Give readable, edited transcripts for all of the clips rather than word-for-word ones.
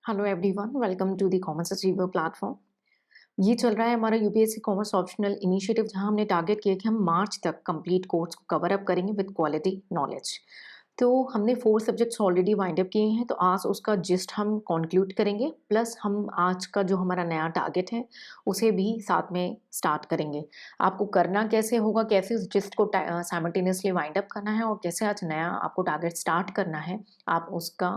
Hello everyone, welcome to the commerce achiever platform. ये चल रहा है हमारा यूपीएससी कॉमर्स ऑप्शनल इनिशिएटिव, जहां हमने टारगेट किया कि हम मार्च तक कंप्लीट कोर्स को कवर अप करेंगे विद क्वालिटी नॉलेज। तो हमने 4 सब्जेक्ट्स ऑलरेडी वाइंड अप किए हैं, तो आज उसका जिस्ट हम कंक्लूड करेंगे, प्लस हम आज का जो हमारा नया टारगेट है, उसे भी साथ में स्टार्ट करेंगे। आपको करना कैसे होगा, कैसे उस जिस्ट को साइमल्टेनियसली वाइंड अप करना है और कैसे आज नया आपको टारगेट स्टार्ट करना है, आप उसका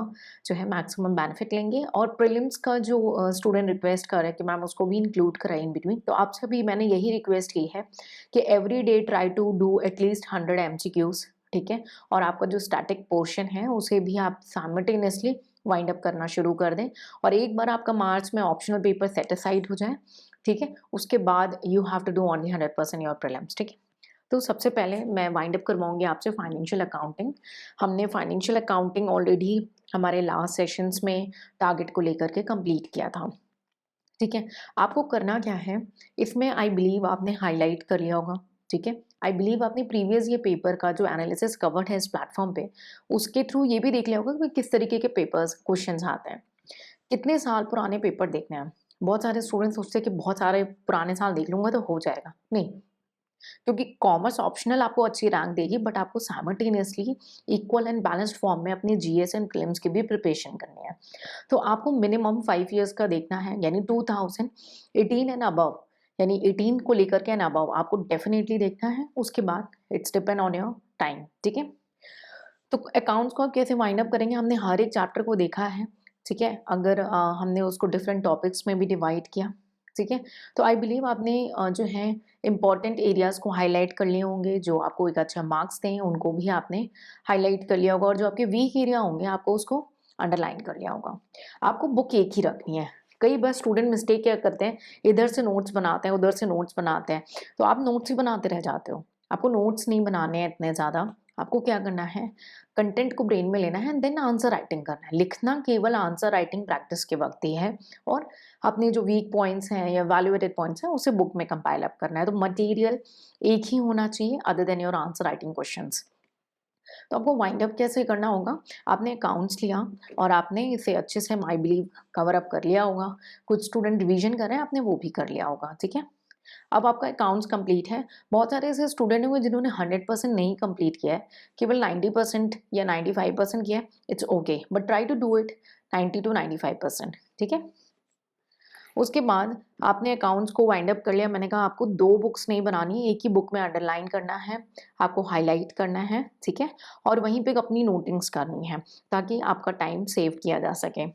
जो है मैक्सिमम बेनिफिट लेंगे। और प्रीलिम्स का जो स्टूडेंट रिक्वेस्ट कर रहे हैं कि मैम उसको भी इंक्लूड कराएं इन बिटवीन, तो आपसे भी मैंने यही रिक्वेस्ट की है कि every day try to do at least 100 MCQs, ठीक है। और आपका जो स्टैटिक पोर्शन है उसे भी आप साइमल्टेनियसली वाइंड अप करना शुरू कर दें। और एक बार आपका मार्च में ऑप्शनल पेपर सेट असाइड हो जाए, ठीक है, उसके बाद you have to do only 100% your prelims, ठीक है। तो सबसे पहले मैं वाइंड अप करवाऊंगी आपसे फाइनेंशियल अकाउंटिंग। हमने फाइनेंशियल अकाउंटिंग ऑलरेडी हमारे लास्ट सेशंस में टारगेट को लेकर के कंप्लीट किया था, ठीक है। आपको करना क्या है, इसमें आई बिलीव आपने हाईलाइट कर लिया होगा, ठीक है। आई बिलीव आपने प्रीवियस ये पेपर का जो एनालिसिस कवर्ड है इस प्लेटफॉर्म पे, उसके थ्रू ये भी देख लिया होगा कि किस तरीके के पेपर्स क्वेश्चंस आते हैं, कितने साल पुराने पेपर देखने हैं। बहुत सारे स्टूडेंट्स सोचते हैं कि बहुत सारे पुराने साल देख लूंगा तो हो जाएगा, नहीं। क्योंकि कॉमर्स ऑप्शनल आपको अच्छी रैंक देगी, बट आपको simultaneously equal and balanced form में अपनी जीएस एंड प्रीलिम्स की भी प्रिपरेशन करनी है। तो आपको मिनिमम 5 इयर्स का देखना है, यानी 2018 एंड अबव, यानी 18 को लेकर के एंड अबव आपको डेफिनेटली देखना है। उसके बाद it's depend on your time, ठीक है। तो अकाउंट्स को आप कैसे वाइंड अप करेंगे, हमने हर एक चैप्टर को देखा है, ठीक है। अगर हमने उसको डिफरेंट टॉपिक्स में भी डिवाइड किया, ठीक है। तो आई बिलीव आपने जो है इम्पॉर्टेंट एरियाज को हाईलाइट कर लिए होंगे, जो आपको एक अच्छा मार्क्स दें उनको भी आपने हाईलाइट कर लिया होगा, और जो आपके वीक एरिया होंगे आपको उसको अंडरलाइन कर लिया होगा। आपको बुक एक ही रखनी है। कई बार स्टूडेंट मिस्टेक क्या करते हैं, इधर से नोट्स बनाते हैं, उधर से नोट्स बनाते हैं, तो आप नोट्स ही बनाते रह जाते हो। आपको नोट्स नहीं बनाने हैं इतने ज़्यादा। आपको क्या करना है, कंटेंट को ब्रेन में लेना है एंड देन आंसर राइटिंग करना है। लिखना केवल आंसर राइटिंग प्रैक्टिस के वक्त ही है, और अपने जो वीक पॉइंट्स हैं या वैल्यूएटेड पॉइंट्स हैं उसे बुक में कंपाइल अप करना है। तो मटेरियल एक ही होना चाहिए other than your answer writing questions. तो आपको वाइंड अप कैसे करना होगा, आपने अकाउंट्स लिया और आपने इसे अच्छे से आई बिलीव कवर अप कर लिया होगा। कुछ स्टूडेंट रिवीजन कर रहे हैं, आपने वो भी कर लिया होगा, ठीक है। अब आपका अकाउंट्स कंप्लीट है। बहुत सारे ऐसे स्टूडेंट होंगे जिन्होंने 100% नहीं कंप्लीट किया है, केवल 90% या 95% किया है, it's okay, but try to do it 90 to 95%, ठीक है। उसके बाद आपने अकाउंट्स को वाइंड अप कर लिया। मैंने कहा आपको 2 बुक्स नहीं बनानी, एक ही बुक में अंडरलाइन करना है, आपको हाईलाइट करना है, ठीक है। और वहीं पे अपनी नोटिंग्स करनी है, ताकि आपका टाइम सेव किया जा सके।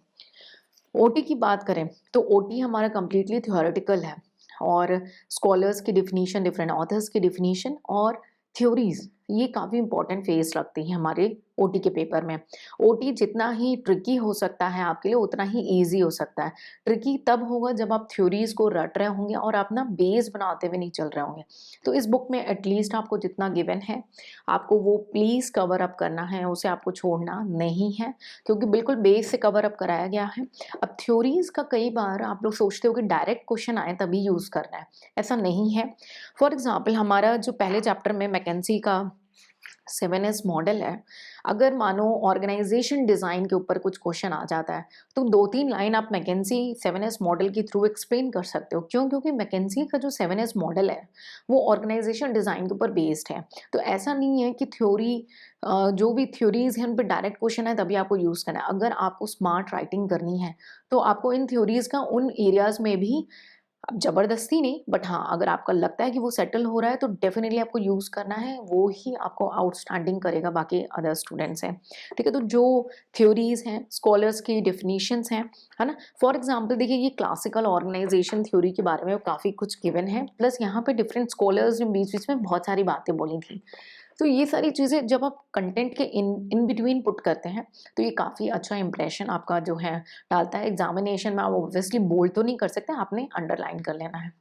ओटी की बात करें तो ओटी हमारा कंप्लीटली थ्योरेटिकल है, और स्कॉलर्स की डिफिनीशन, डिफरेंट ऑथर्स की डिफिनीशन और थ्योरीज, ये काफ़ी इंपॉर्टेंट फेस रखती हैं हमारे ओटी के पेपर में। ओटी जितना ही ट्रिकी हो सकता है आपके लिए, उतना ही इजी हो सकता है। ट्रिकी तब होगा जब आप थ्योरीज को रट रहे होंगे और अपना बेस बनाते हुए नहीं चल रहे होंगे। तो इस बुक में एटलीस्ट आपको जितना गिवन है, आपको वो प्लीज़ कवर अप करना है, उसे आपको छोड़ना नहीं है, क्योंकि बिल्कुल बेस से कवर अप कराया गया है। अब थ्योरीज़ का कई बार आप लोग सोचते हो कि डायरेक्ट क्वेश्चन आए तभी यूज़ करना है, ऐसा नहीं है। फॉर एग्जांपल हमारा जो पहले चैप्टर में मैकेंजी का 7S मॉडल है, अगर मानो ऑर्गेनाइजेशन डिज़ाइन के ऊपर कुछ क्वेश्चन आ जाता है, तो 2-3 लाइन आप मैकेंजी 7S मॉडल के थ्रू एक्सप्लेन कर सकते हो। क्यों? क्योंकि मैकेंजी का जो 7S मॉडल है, वो ऑर्गेनाइजेशन डिज़ाइन के ऊपर बेस्ड है। तो ऐसा नहीं है कि थ्योरी जो भी थ्योरीज़ हैं उन पे डायरेक्ट क्वेश्चन है तभी आपको यूज़ करना है। अगर आपको स्मार्ट राइटिंग करनी है, तो आपको इन थ्योरीज़ का उन एरियाज़ में भी, अब ज़बरदस्ती नहीं, बट हाँ, अगर आपका लगता है कि वो सेटल हो रहा है तो डेफ़िनिटली आपको यूज़ करना है, वो ही आपको आउटस्टैंडिंग करेगा बाकी अदर स्टूडेंट्स हैं, ठीक है। तो जो थ्योरीज़ हैं, स्कॉलर्स की डेफिनिशंस हैं, है ना? फॉर एग्ज़ाम्पल देखिए, ये क्लासिकल ऑर्गेनाइज़ेशन थ्योरी के बारे में काफ़ी कुछ गिवन है, प्लस यहाँ पे डिफरेंट स्कॉलर्स ने बीच-बीच में बहुत सारी बातें बोली थी। तो ये सारी चीज़ें जब आप कंटेंट के इन इन बिटवीन पुट करते हैं, तो ये काफ़ी अच्छा इंप्रेशन आपका जो है डालता है। एग्जामिनेशन में आप ऑब्वियसली बोल्ड तो नहीं कर सकते, आपने अंडरलाइन कर लेना है।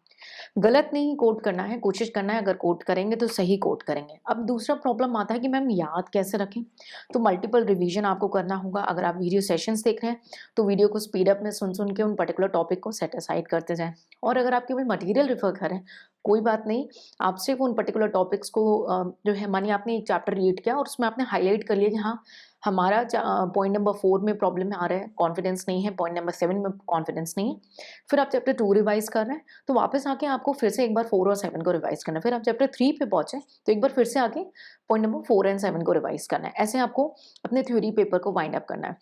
गलत नहीं कोट करना है, कोशिश करना है अगर कोट करेंगे तो सही कोट करेंगे। अब दूसरा प्रॉब्लम आता है कि मैम याद कैसे रखें? तो मल्टीपल रिवीजन आपको करना होगा। अगर आप वीडियो सेशंस देख रहे हैं, तो वीडियो को स्पीड अप में सुन-सुन के उन पर्टिकुलर टॉपिक को सेट असाइड करते जाएँ। और अगर आप केवल मटेरियल रेफर कर रहे हैं, कोई बात नहीं, आप सिर्फ उन पर्टिकुलर टॉपिक्स को जो है मानिए आपने एक चैप्टर रीड किया और उसमें आपने हाइलाइट कर लिया कि हाँ, हमारा पॉइंट नंबर 4 में प्रॉब्लम आ रहा है, कॉन्फिडेंस नहीं है, पॉइंट नंबर 7 में कॉन्फिडेंस नहीं है। फिर आप चैप्टर 2 रिवाइज़ कर रहे हैं, तो वापस आके आपको फिर से एक बार 4 और 7 को रिवाइज़ करना है। फिर आप चैप्टर 3 पे पहुँचे, तो एक बार फिर से आके पॉइंट नंबर 4 एंड 7 को रिवाइज़ करना है। ऐसे आपको अपने थ्योरी पेपर को वाइंड अप करना है।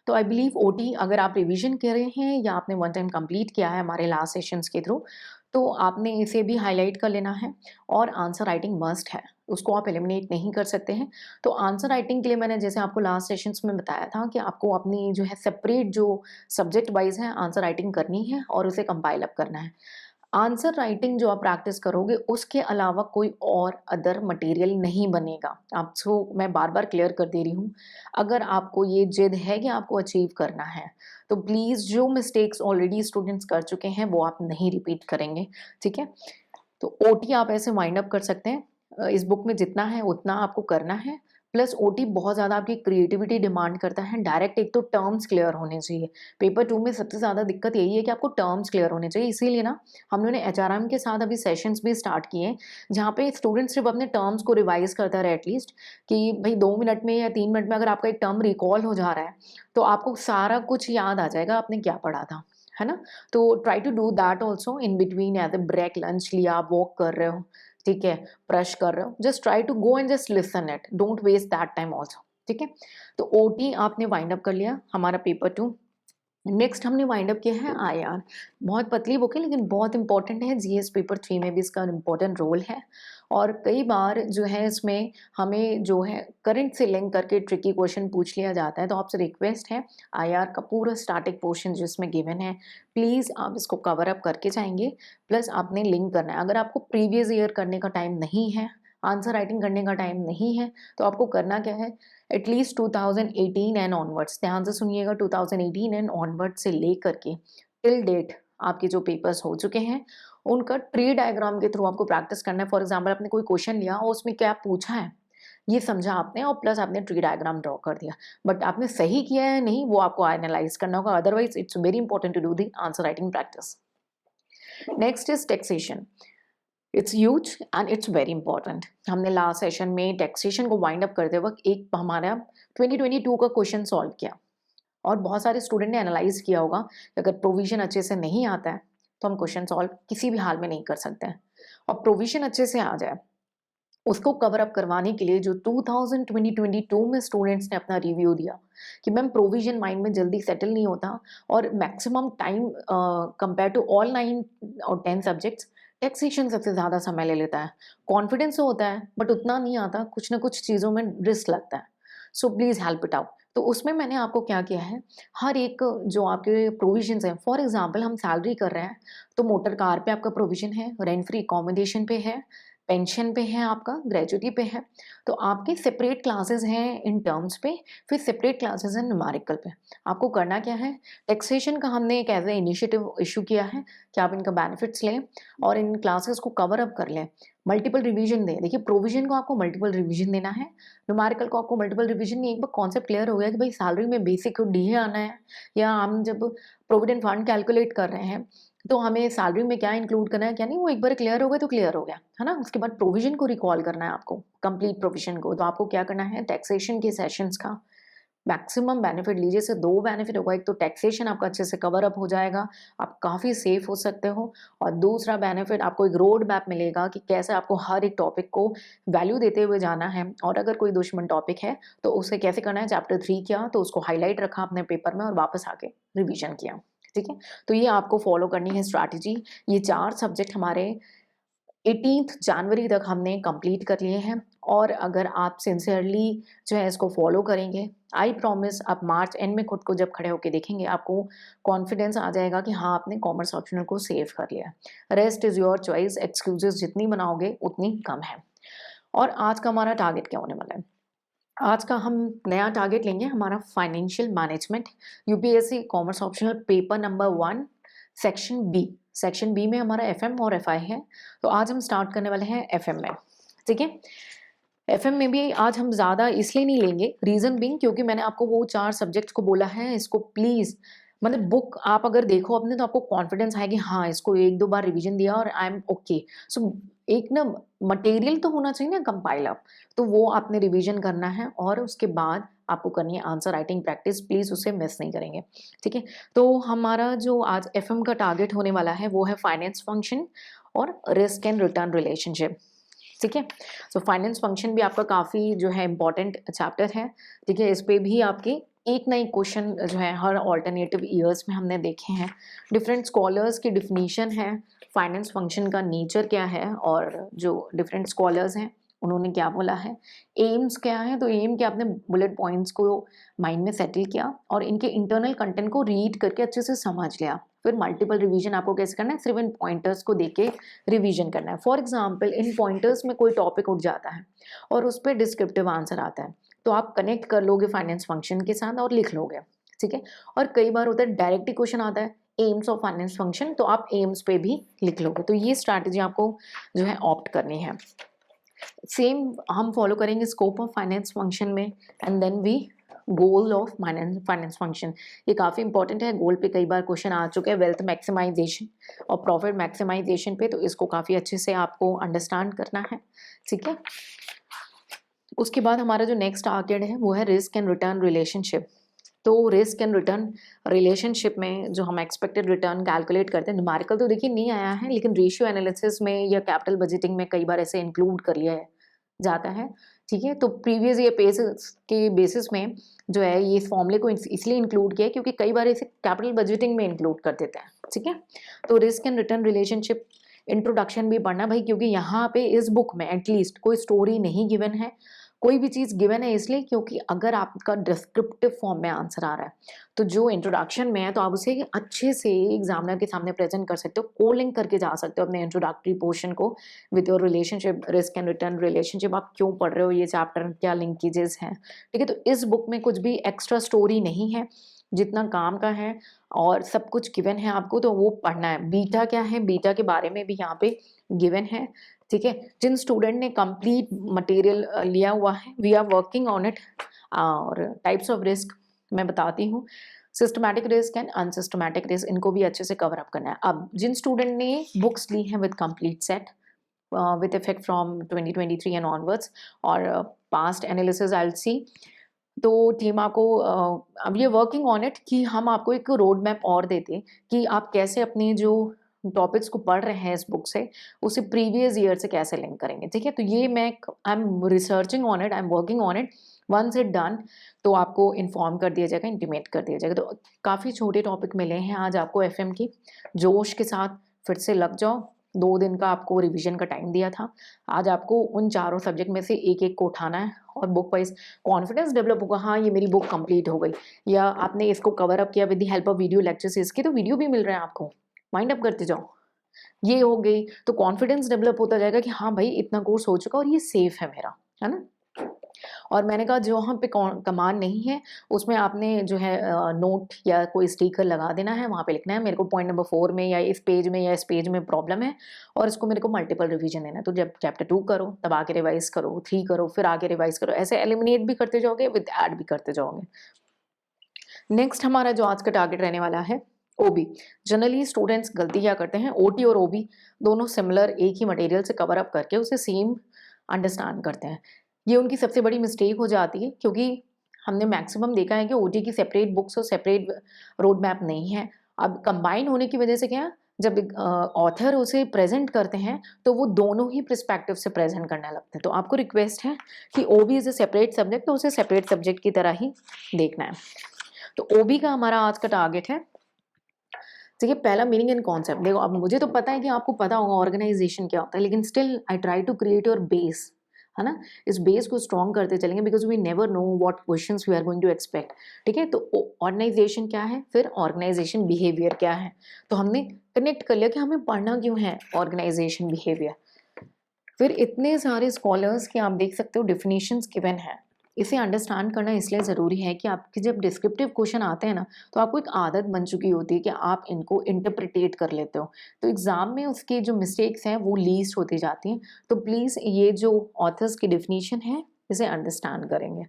तो आई बिलीव ओटी अगर आप रिवीजन कर रहे हैं या आपने वन टाइम कंप्लीट किया है हमारे लास्ट सेशंस के थ्रू, तो आपने इसे भी हाईलाइट कर लेना है और आंसर राइटिंग मस्ट है, उसको आप एलिमिनेट नहीं कर सकते हैं। तो आंसर राइटिंग के लिए मैंने जैसे आपको लास्ट सेशंस में बताया था कि आपको अपनी जो है सेपरेट जो सब्जेक्ट वाइज है आंसर राइटिंग करनी है और उसे कंपाइल अप करना है। आंसर राइटिंग जो आप प्रैक्टिस करोगे उसके अलावा कोई और अदर मटेरियल नहीं बनेगा। आपको मैं बार-बार क्लियर कर दे रही हूँ। अगर आपको ये जिद है कि आपको अचीव करना है, तो प्लीज़ जो मिस्टेक्स ऑलरेडी स्टूडेंट्स कर चुके हैं वो आप नहीं रिपीट करेंगे, ठीक है? तो ओटी आप ऐसे वाइंड अप कर सकते हैं। इस बुक में जितना है उतना आपको करना है। प्लस ओटी बहुत ज़्यादा आपकी क्रिएटिविटी डिमांड करता है। डायरेक्ट एक तो टर्म्स क्लियर होने चाहिए। पेपर 2 में सबसे ज़्यादा दिक्कत यही है कि आपको टर्म्स क्लियर होने चाहिए। इसीलिए ना हम लोगों ने एचआरएम के साथ अभी सेशंस भी स्टार्ट किए हैं, जहाँ पे स्टूडेंट सिर्फ अपने टर्म्स को रिवाइज़ करता रहे एटलीस्ट, कि भई 2 मिनट में या 3 मिनट में अगर आपका एक टर्म रिकॉल हो जा रहा है, तो आपको सारा कुछ याद आ जाएगा आपने क्या पढ़ा था। है ना? तो try to do that also in between as a break, lunch लिया, आप वॉक कर रहे हो, ठीक है, ब्रश कर रहे हो, just try to go and just listen it, don't waste that time also, ठीक है? तो ओटी आपने वाइंड अप कर लिया, हमारा पेपर 2। नेक्स्ट हमने वाइंड अप किया है आईआर। बहुत पतली बुक है लेकिन बहुत इंपॉर्टेंट है, जीएस पेपर 3 में भी इसका इम्पोर्टेंट रोल है। और कई बार जो है इसमें हमें जो है करंट से लिंक करके ट्रिकी क्वेश्चन पूछ लिया जाता है, तो आपसे रिक्वेस्ट है आईआर का पूरा स्टैटिक पोर्शन जिसमें गिवन है, प्लीज़ आप इसको कवर अप करके जाएंगे। प्लस आपने लिंक करना है। अगर आपको प्रीवियस ईयर करने का टाइम नहीं है, आंसर राइटिंग करने का टाइम नहीं है, तो आपको करना क्या है, एटलीस्ट 2018 एंड ऑनवर्ड्स, ध्यान से सुनिएगा, 2018 एंड ऑनवर्ड्स से लेकर के टिल डेट आपके जो पेपर्स हो चुके हैं, उनका ट्री डायग्राम के थ्रू आपको प्रैक्टिस करना है। फॉर एग्जांपल आपने कोई क्वेश्चन लिया और उसमें क्या पूछा है, ये समझा आपने और प्लस आपने ट्री डायग्राम ड्रॉ कर दिया। बट आपने सही किया है नहीं, वो आपको एनालाइज करना होगा। Otherwise it's very important to do the answer writing practice. Next is taxation. It's huge and it's very important. हमने लास्ट सेशन में टैक्सेशन को वाइंड अप करते वक्त एक हमारा 2022 का क्वेश्चन सॉल्व किया और बहुत सारे स्टूडेंट ने एनालाइज किया होगा कि अगर प्रोविजन अच्छे से नहीं आता है तो हम क्वेश्चन सॉल्व किसी भी हाल में नहीं कर सकते हैं। और प्रोविजन अच्छे से आ जाए, उसको कवर अप करवाने के लिए जो 2022 में स्टूडेंट्स ने अपना रिव्यू दिया कि मैम प्रोविजन माइंड में जल्दी सेटल नहीं होता और maximum time compare to all 9 और 10 सब्जेक्ट्स टैक्सेशन सबसे ज़्यादा समय ले लेता है। कॉन्फिडेंस तो होता है बट उतना नहीं आता, कुछ ना कुछ चीज़ों में रिस्क लगता है। So please help it out. तो उसमें मैंने आपको क्या किया है, हर एक जो आपके प्रोविजंस हैं, फॉर एग्जांपल हम सैलरी कर रहे हैं तो मोटर कार पे आपका प्रोविजन है, रेंट फ्री अकोमोडेशन पे है, पेंशन पे है, आपका ग्रेजुटी पे है। तो आपके सेपरेट क्लासेस हैं इन टर्म्स पे, फिर सेपरेट क्लासेस हैं न्यूमेरिकल पे। आपको करना क्या है, टैक्सेशन का हमने एक एज ए इनिशिएटिव इशू किया है कि आप इनका बेनिफिट्स लें और इन क्लासेस को कवर अप कर लें, मल्टीपल रिवीजन दें। देखिए प्रोविजन को आपको मल्टीपल रिवीजन देना है, न्यूमेरिकल को आपको मल्टीपल रिवीजन नहीं। एक बार कॉन्सेप्ट क्लियर हो गया कि भाई सैलरी में बेसिक डीए आना है, या हम जब प्रोविडेंट फंड कैलकुलेट कर रहे हैं तो हमें सैलरी में क्या इंक्लूड करना है क्या नहीं, वो एक बार क्लियर हो गया तो क्लियर हो गया, है ना? उसके बाद प्रोविजन को रिकॉल करना है आपको, कंप्लीट प्रोविजन को। तो आपको क्या करना है, टैक्सेशन के सेशंस का मैक्सिमम बेनिफिट लीजिए। से 2 बेनिफिट होगा, एक तो टैक्सेशन आपका अच्छे से कवर अप हो जाएगा, आप काफ़ी सेफ हो सकते हो, और दूसरा बेनिफिट आपको एक रोड मैप मिलेगा कि कैसे आपको हर एक टॉपिक को वैल्यू देते हुए जाना है, और अगर कोई दुश्मन टॉपिक है तो उसे कैसे करना है। चैप्टर 3 किया तो उसको हाईलाइट रखा अपने पेपर में और वापस आके रिवीजन किया, ठीक है? तो ये आपको फॉलो करनी है स्ट्रैटेजी। ये 4 सब्जेक्ट हमारे 18th जनवरी तक हमने कंप्लीट कर लिए हैं, और अगर आप सिंसियरली जो है इसको फॉलो करेंगे, आई प्रॉमिस आप मार्च एंड में खुद को जब खड़े होके देखेंगे आपको कॉन्फिडेंस आ जाएगा कि हाँ आपने कॉमर्स ऑप्शनल को सेव कर लिया। Rest is your choice, excuses जितनी बनाओगे उतनी कम है। और आज का हमारा टारगेट क्या होने वाला है, आज का हम नया टारगेट लेंगे हमारा financial management, UPSC commerce optional paper number 1 section B. Section B में हमारा एफएम और एफआई है, तो आज हम स्टार्ट करने वाले हैं एफएम में, ठीक है? एफएम में भी आज हम ज़्यादा इसलिए नहीं लेंगे, रीज़न बीइंग क्योंकि मैंने आपको वो 4 सब्जेक्ट्स को बोला है, इसको प्लीज़ मतलब बुक आप अगर देखो अपने तो आपको कॉन्फिडेंस आएगी, हाँ, इसको 1-2 बार रिवीजन दिया और आई एम ओके। सो एक ना मटेरियल तो होना चाहिए ना कंपाइल अप, तो वो आपने रिवीजन करना है और उसके बाद आपको करनी है आंसर राइटिंग प्रैक्टिस, प्लीज़ उसे मिस नहीं करेंगे, ठीक है? तो हमारा जो आज एफएम का टारगेट होने वाला है वो है फाइनेंस फंक्शन और रिस्क एंड रिटर्न रिलेशनशिप, ठीक है? सो फाइनेंस फंक्शन भी आपका काफ़ी जो है इम्पोर्टेंट चैप्टर है, ठीक है? इस पे भी आपके एक ना एक क्वेश्चन जो है हर ऑल्टरनेटिव ईयर्स में हमने देखे हैं। डिफरेंट स्कॉलर्स की डिफिनीशन है, फाइनेंस फंक्शन का नेचर क्या है और जो डिफरेंट स्कॉलर्स हैं उन्होंने क्या बोला है, एम्स क्या है, तो एम के आपने बुलेट पॉइंट्स को माइंड में सेटल किया और इनके इंटरनल कंटेंट को रीड करके अच्छे से समझ लिया। फिर मल्टीपल रिवीजन आपको कैसे करना है, सिर्फ इन पॉइंटर्स को देख के रिवीजन करना है। फॉर एग्जाम्पल इन पॉइंटर्स में कोई टॉपिक उठ जाता है और उस पर डिस्क्रिप्टिव आंसर आता है, तो आप कनेक्ट कर लोगे फाइनेंस फंक्शन के साथ और लिख लोगे, ठीक है? और कई बार होता है डायरेक्ट क्वेश्चन आता है एम्स ऑफ फाइनेंस फंक्शन, तो आप एम्स पे भी लिख लोगे। तो ये स्ट्रैटेजी आपको जो है ऑप्ट करनी है। सेम हम फॉलो करेंगे स्कोप ऑफ फाइनेंस फंक्शन में and then we goal of finance function. ये काफ़ी इंपॉर्टेंट है, गोल पे कई बार क्वेश्चन आ चुके हैं, वेल्थ मैक्सिमाइजेशन और प्रॉफिट मैक्सिमाइजेशन पे, तो इसको काफ़ी अच्छे से आपको अंडरस्टैंड करना है, ठीक है? उसके बाद हमारा जो नेक्स्ट टारगेट है वो है रिस्क एंड रिटर्न रिलेशनशिप। तो रिस्क एंड रिटर्न रिलेशनशिप में जो हम एक्सपेक्टेड रिटर्न कैलकुलेट करते हैं, न्यूमेरिकल तो देखिए नहीं आया है, लेकिन रेशियो एनालिसिस में या कैपिटल बजटिंग में कई बार ऐसे इंक्लूड कर लिया जाता है, ठीक है? तो प्रीवियस ईयर बेसिस के बेसिस में जो है ये फॉर्मूले को इसलिए इंक्लूड किया है क्योंकि कई बार इसे कैपिटल बजटिंग में इंक्लूड कर देते हैं, ठीक है? तो risk and return relationship introduction भी पढ़ना भाई, क्योंकि यहाँ पे इस बुक में एटलीस्ट कोई स्टोरी नहीं गिवन है, कोई भी चीज़ गिवन है इसलिए क्योंकि अगर आपका डिस्क्रिप्टिव फॉर्म में आंसर आ रहा है, तो जो इंट्रोडक्शन में है तो आप उसे अच्छे से एग्जामिनर के सामने प्रेजेंट कर सकते हो, को लिंक करके जा सकते हो अपने इंट्रोडक्टरी पोर्शन को with your relationship, risk and return relationship. आप क्यों पढ़ रहे हो ये चैप्टर, क्या लिंकेजेस हैं, ठीक है? तो इस बुक में कुछ भी एक्स्ट्रा स्टोरी नहीं है, जितना काम का है और सब कुछ गिवन है आपको, तो वो पढ़ना है। बीटा क्या है, बीटा के बारे में भी यहाँ पे गिवन है, ठीक है? जिन स्टूडेंट ने कंप्लीट मटेरियल लिया हुआ है, we are working on it. और टाइप्स ऑफ रिस्क मैं बताती हूँ, systematic risk and unsystematic risk, इनको भी अच्छे से कवर अप करना है। अब जिन स्टूडेंट ने बुक्स ली हैं with complete set with effect from 2023 and onwards और past analysis I will see, तो टीम आपको अब ये वर्किंग ऑन इट कि हम आपको एक रोड मैप और देते कि आप कैसे अपने जो टॉपिक्स को पढ़ रहे हैं इस बुक से, उसे प्रीवियस ईयर से कैसे लिंक करेंगे, ठीक है? तो ये मैं I am researching on it, I am working on it. Once it done तो आपको इन्फॉर्म कर दिया जाएगा, इंटीमेट कर दिया जाएगा। तो काफ़ी छोटे टॉपिक मिले हैं आज आपको एफएम की, जोश के साथ फिर से लग जाओ। 2 दिन का आपको रिवीजन का टाइम दिया था, आज आपको उन चारों सब्जेक्ट में से एक-एक को उठाना है और बुक वाइज कॉन्फिडेंस डेवलप होगा, हाँ ये मेरी बुक कंप्लीट हो गई, या आपने इसको कवर अप किया with the help of video lectures, इसके तो वीडियो भी मिल रहे हैं आपको, माइंड अप करते जाओ। ये हो गई तो कॉन्फिडेंस डेवलप होता जाएगा कि हाँ भाई इतना कोर्स हो चुका और ये सेफ है मेरा, है ना? और मैंने कहा जो वहाँ पे कमांड नहीं है उसमें आपने जो है नोट या कोई स्टिकर लगा देना है, वहाँ पे लिखना है मेरे को पॉइंट नंबर 4 में या इस पेज में या इस पेज में प्रॉब्लम है और इसको मेरे को मल्टीपल रिवीजन देना है। तो जब चैप्टर 2 करो तब आगे रिवाइज करो, 3 करो फिर आगे रिवाइज करो, ऐसे एलिमिनेट भी करते जाओगे विद ऐड भी करते जाओगे। नेक्स्ट हमारा जो आज का टारगेट रहने वाला है ओबी। जनरली स्टूडेंट्स गलती क्या करते हैं, ओटी और ओबी दोनों सिमिलर एक ही मटेरियल से कवर अप करके उसे सेम अंडरस्टैंड करते हैं। ये उनकी सबसे बड़ी मिस्टेक हो जाती है क्योंकि हमने मैक्सिमम देखा है कि ओटी की सेपरेट बुक्स और सेपरेट रोड मैप नहीं है। अब कंबाइन होने की वजह से क्या, जब ऑथर उसे प्रेजेंट करते हैं तो वो दोनों ही पर्सपेक्टिव से प्रेजेंट करने लगते हैं। तो आपको रिक्वेस्ट है कि ओबी इज ए सेपरेट सब्जेक्ट, तो उसे सेपरेट सब्जेक्ट की तरह ही देखना है। तो ओबी का हमारा आज का टारगेट है, ठीक है? पहला मीनिंग एंड कॉन्सेप्ट। देखो अब मुझे तो पता है कि आपको पता होगा ऑर्गेनाइजेशन क्या होता है, लेकिन still I try to create your base, है ना? इस बेस को स्ट्रॉन्ग करते चलेंगे because we never know what questions we are going to expect, ठीक है? तो ऑर्गेनाइजेशन क्या है, फिर ऑर्गेनाइजेशन बिहेवियर क्या है, तो हमने कनेक्ट कर लिया कि हमें पढ़ना क्यों है ऑर्गेनाइजेशन बिहेवियर। फिर इतने सारे स्कॉलर्स के आप देख सकते हो डिफिनीशंस गिवन है, इसे अंडरस्टैंड करना इसलिए ज़रूरी है कि आपके जब डिस्क्रिप्टिव क्वेश्चन आते हैं ना, तो आपको एक आदत बन चुकी होती है कि आप इनको इंटरप्रिटेट कर लेते हो, तो एग्ज़ाम में उसकी जो मिस्टेक्स हैं वो लीस्ट होती जाती हैं। तो प्लीज़ ये जो ऑथर्स की डिफिनीशन है इसे अंडरस्टैंड करेंगे।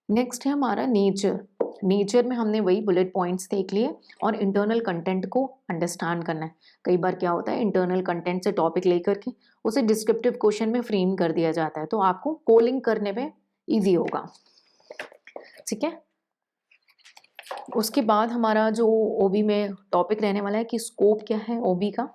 नेक्स्ट है हमारा नेचर। नेचर में हमने वही बुलेट पॉइंट्स देख लिए और इंटरनल कंटेंट को अंडरस्टैंड करना है। कई बार क्या होता है इंटरनल कंटेंट से टॉपिक लेकर के उसे डिस्क्रिप्टिव क्वेश्चन में फ्रेम कर दिया जाता है, तो आपको कोलिंग करने में ईजी होगा। ठीक है। उसके बाद हमारा जो ओबी में टॉपिक रहने वाला है कि स्कोप क्या है ओबी का,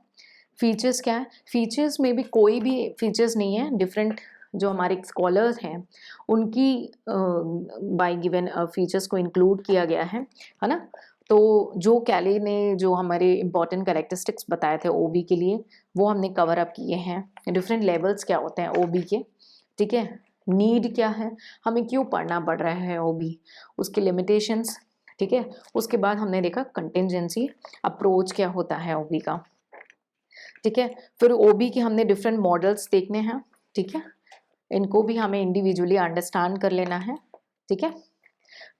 फीचर्स क्या है। फीचर्स में भी कोई भी फीचर्स नहीं है, डिफरेंट जो हमारे स्कॉलर्स हैं उनकी बाय गिवन फीचर्स को इंक्लूड किया गया है ना। तो जो कैली ने जो हमारे इंपॉर्टेंट कैरेक्टरिस्टिक्स बताए थे ओबी के लिए वो हमने कवर अप किए हैं। डिफरेंट लेवल्स क्या होते हैं ओबी के, ठीक है। नीड क्या है, हमें क्यों पढ़ना पड़ रहा है ओबी, उसके लिमिटेशंस, ठीक है। उसके बाद हमने देखा कंटिजेंसी अप्रोच क्या होता है ओबी का, ठीक है। फिर ओबी के हमने डिफरेंट मॉडल्स देखने हैं, ठीक है। इनको भी हमें इंडिविजुअली अंडरस्टैंड कर लेना है, ठीक है।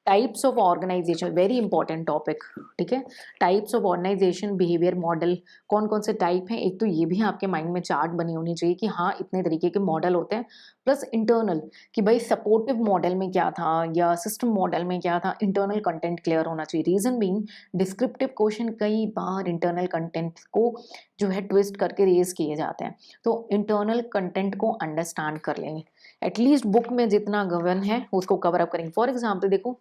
Types of organisation very important topic, ठीक है। Types of organisation behaviour model, कौन कौन से टाइप हैं। एक तो ये भी आपके माइंड में चार्ट बनी होनी चाहिए कि हाँ इतने तरीके के मॉडल होते हैं, प्लस इंटरनल कि भाई सपोर्टिव मॉडल में क्या था या सिस्टम मॉडल में क्या था। इंटरनल कंटेंट क्लियर होना चाहिए। रीजन बीइंग डिस्क्रिप्टिव क्वेश्चन कई बार इंटरनल कंटेंट को जो है ट्विस्ट करके रेज किए जाते हैं, तो इंटरनल कंटेंट को अंडरस्टैंड कर लेंगे। एटलीस्ट बुक में जितना गवर्न है उसको कवर अप करेंगे। फॉर एग्जाम्पल देखो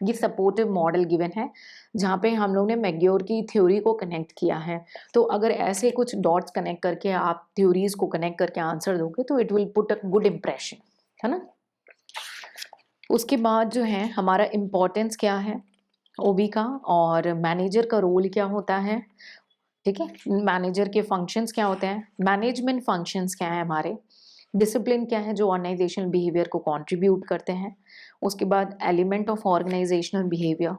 ये सपोर्टिव मॉडल गिवन है जहाँ पे हम लोग ने मैग्योर की थ्योरी को कनेक्ट किया है। तो अगर ऐसे कुछ डॉट्स कनेक्ट करके आप थ्योरीज को कनेक्ट करके आंसर दोगे तो it will put a good impression, है ना। उसके बाद जो है हमारा इम्पोर्टेंस क्या है ओबी का, और मैनेजर का रोल क्या होता है, ठीक है। मैनेजर के फंक्शंस क्या होते हैं, मैनेजमेंट फंक्शंस क्या है हमारे, डिसिप्लिन क्या है जो ऑर्गेनाइजेशनल बिहेवियर को कंट्रीब्यूट करते हैं। उसके बाद एलिमेंट ऑफ ऑर्गेनाइजेशनल बिहेवियर,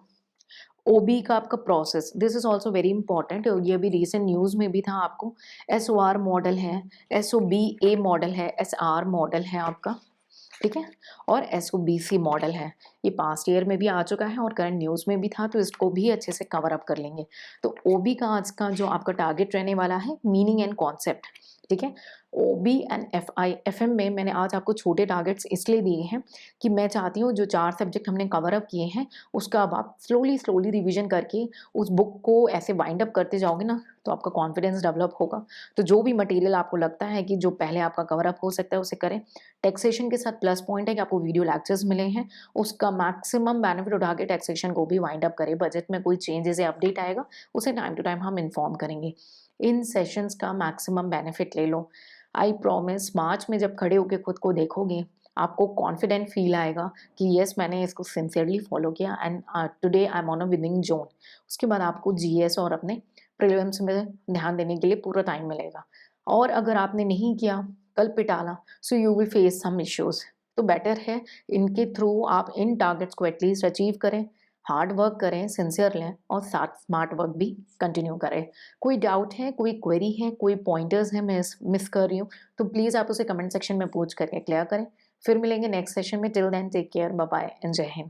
ओबी का आपका process, this is also very important. ये भी रिसेंट न्यूज़ में भी था आपको। SOR मॉडल है, SOBA मॉडल है, SR मॉडल है आपका, ठीक है। और SOBC मॉडल है, ये पास्ट ईयर में भी आ चुका है और करंट न्यूज़ में भी था, तो इसको भी अच्छे से कवर अप कर लेंगे। तो ओबी का आज का जो आपका टारगेट रहने वाला है मीनिंग एंड कॉन्सेप्ट, ठीक है। ओबी एंड FM में मैंने आज आपको छोटे टारगेट्स इसलिए दिए हैं कि मैं चाहती हूँ जो 4 सब्जेक्ट हमने कवर अप किए हैं उसका अब आप स्लोली रिवीजन करके उस बुक को ऐसे वाइंड अप करते जाओगे ना तो आपका कॉन्फिडेंस डेवलप होगा। तो जो भी मटेरियल आपको लगता है कि जो पहले आपका कवर अप हो सकता है उसे करें। टैक्सेशन के साथ प्लस पॉइंट है कि आपको वीडियो लेक्चर्स मिले हैं, उसका मैक्सिमम बेनिफिट उठा के टैक्सेशन को भी वाइंड अप करें। बजट में कोई चेंजेस या अपडेट आएगा उसे टाइम टू टाइम हम इन्फॉर्म करेंगे। इन सेशंस का मैक्सिमम बेनिफिट ले लो। आई प्रॉमिस मार्च में जब खड़े होकर खुद को देखोगे आपको कॉन्फिडेंट फील आएगा कि यस मैंने इसको सिंसियरली फॉलो किया and today I am on a winning zone. उसके बाद आपको GS और अपने प्रीलिम्स में ध्यान देने के लिए पूरा टाइम मिलेगा। और अगर आपने नहीं किया, कल पे टाला, so you will face some issues. तो बेटर है इनके थ्रू आप इन टारगेट्स को एटलीस्ट अचीव करें, हार्ड वर्क करें, सिंसियर लें और साथ स्मार्ट वर्क भी कंटिन्यू करें। कोई डाउट है, कोई क्वेरी है, कोई पॉइंटर्स है मैं मिस कर रही हूँ तो प्लीज़ आप उसे कमेंट सेक्शन में पूछ करके क्लियर करें। फिर मिलेंगे नेक्स्ट सेशन में। Till then take care, bye bye and Jai Hind.